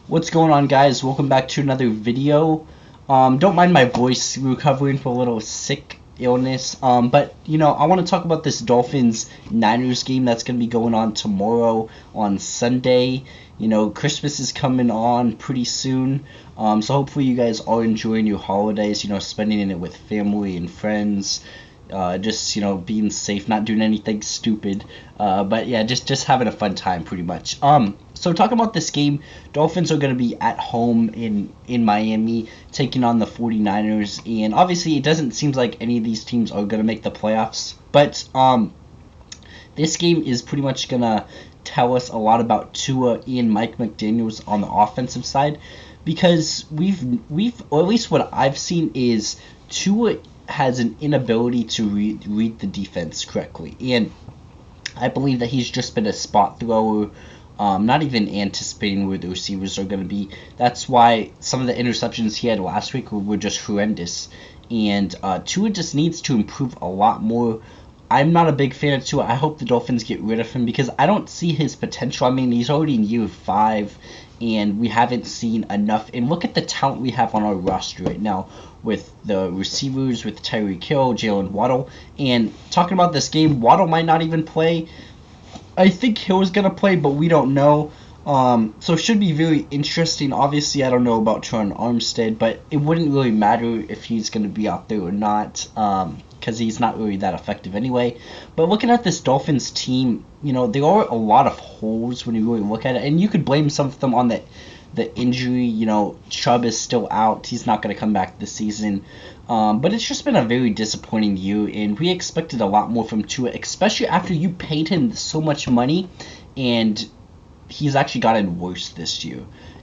What's going on, guys? Welcome back to another video. Don't mind my voice, recovering from a little sick illness. But I want to talk about this Dolphins Niners game that's going to be going on tomorrow on Sunday. Christmas is coming on pretty soon. So hopefully you guys are enjoying your holidays, spending it with family and friends. Just being safe, not doing anything stupid, but yeah, just having a fun time pretty much. So talking about this game, Dolphins are going to be at home in Miami taking on the 49ers, and obviously it doesn't seem like any of these teams are going to make the playoffs, but this game is pretty much going to tell us a lot about Tua and Mike McDaniels on the offensive side, because or at least what I've seen is Tua has an inability to read the defense correctly, and I believe that he's just been a spot thrower, not even anticipating where the receivers are going to be. That's why some of the interceptions he had last week were just horrendous, and Tua just needs to improve a lot more. I'm not a big fan of Tua. I hope the Dolphins get rid of him because I don't see his potential. I mean, he's already in year 5, and we haven't seen enough. And look at the talent we have on our roster right now with the receivers, with Tyreek Hill, Jalen Waddle. And talking about this game, Waddle might not even play. I think Hill is going to play, but we don't know. So it should be very interesting. Obviously, I don't know about Tron Armstead, but it wouldn't really matter if he's going to be out there or not, because he's not really that effective anyway. But looking at this Dolphins team, there are a lot of holes when you really look at it, and you could blame some of them on the injury. Chubb is still out; he's not going to come back this season. But it's just been a very disappointing year, and we expected a lot more from Tua, especially after you paid him so much money, and he's actually gotten worse this year.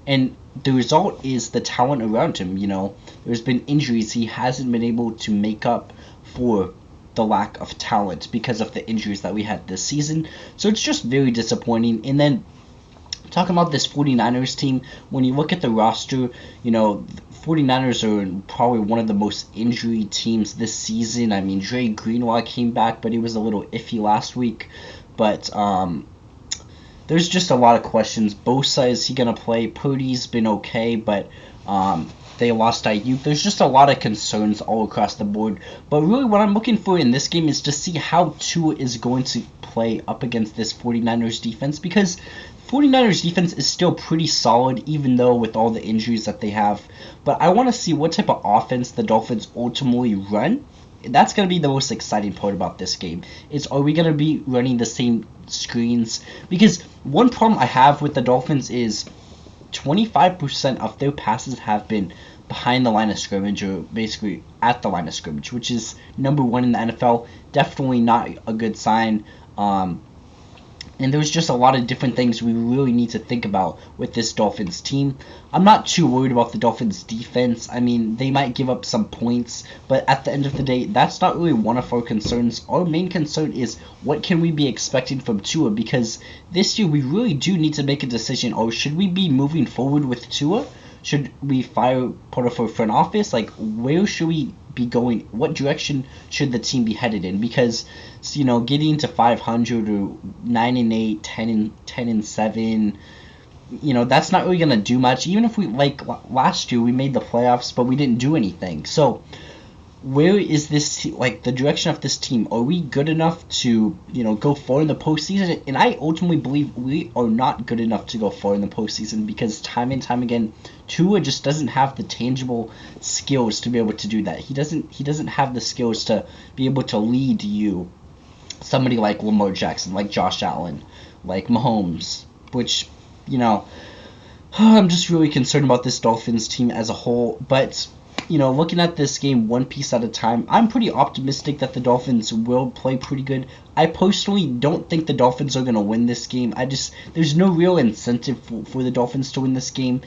And the result is the talent around him. There's been injuries. He hasn't been able to make up for the lack of talent because of the injuries that we had this season. So it's just very disappointing. And then talking about this 49ers team, when you look at the roster, the 49ers are probably one of the most injury teams this season. I mean, Dre Greenlaw came back, but he was a little iffy last week. But there's just a lot of questions. Bosa, is he going to play? Purdy's been okay, but they lost Ayuk. There's just a lot of concerns all across the board. But really what I'm looking for in this game is to see how Tua is going to play up against this 49ers defense, because 49ers defense is still pretty solid, even though with all the injuries that they have. But I want to see what type of offense the Dolphins ultimately run. That's going to be the most exciting part about this game, is are we going to be running the same screens? Because one problem I have with the Dolphins is 25% of their passes have been behind the line of scrimmage, or basically at the line of scrimmage, which is number 1 in the NFL. Definitely not a good sign. And there's just a lot of different things we really need to think about with this Dolphins team. I'm not too worried about the Dolphins defense. I mean, they might give up some points, but at the end of the day, that's not really one of our concerns. Our main concern is what can we be expecting from Tua, because this year we really do need to make a decision. Or should we be moving forward with Tua? Should we fire part of our front office? Like, where should we be going? What direction should the team be headed in? Because getting to 500 or 9-8, 10-7, that's not really gonna do much. Even if we, like last year, we made the playoffs, but we didn't do anything. So where is this, the direction of this team? Are we good enough to, go far in the postseason? And I ultimately believe we are not good enough to go far in the postseason, because time and time again, Tua just doesn't have the tangible skills to be able to do that. He doesn't have the skills to be able to lead you. Somebody like Lamar Jackson, like Josh Allen, like Mahomes, which, I'm just really concerned about this Dolphins team as a whole. But looking at this game one piece at a time, I'm pretty optimistic that the Dolphins will play pretty good. I personally don't think the Dolphins are going to win this game. There's no real incentive for the Dolphins to win this game.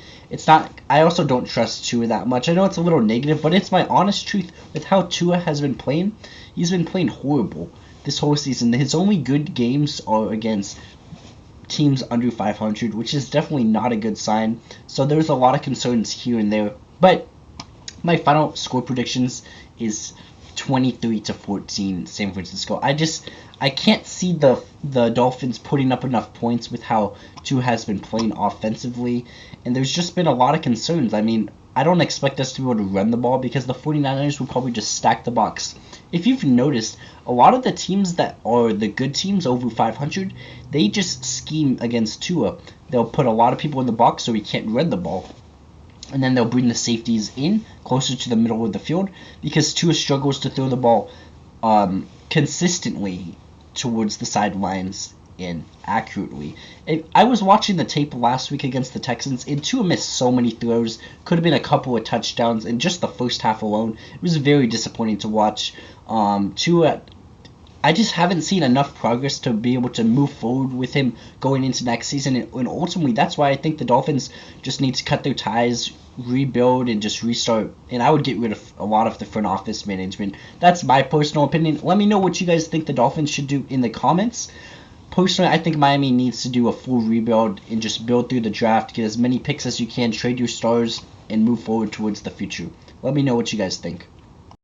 I also don't trust Tua that much. I know it's a little negative, but it's my honest truth with how Tua has been playing. He's been playing horrible this whole season. His only good games are against teams under 500, which is definitely not a good sign. So there's a lot of concerns here and there. But my final score predictions is 23-14 San Francisco. I can't see the Dolphins putting up enough points with how Tua has been playing offensively, and there's just been a lot of concerns. I mean, I don't expect us to be able to run the ball because the 49ers will probably just stack the box. If you've noticed, a lot of the teams that are the good teams over 500, they just scheme against Tua. They'll put a lot of people in the box so he can't run the ball. And then they'll bring the safeties in closer to the middle of the field because Tua struggles to throw the ball consistently towards the sidelines and accurately. I was watching the tape last week against the Texans, and Tua missed so many throws. Could have been a couple of touchdowns in just the first half alone. It was very disappointing to watch. Tua, I just haven't seen enough progress to be able to move forward with him going into next season, and ultimately that's why I think the Dolphins just need to cut their ties, rebuild, and just restart. And I would get rid of a lot of the front office management. That's my personal opinion. Let me know what you guys think the Dolphins should do in the comments. Personally, I think Miami needs to do a full rebuild and just build through the draft, get as many picks as you can, trade your stars, and move forward towards the future. Let me know what you guys think.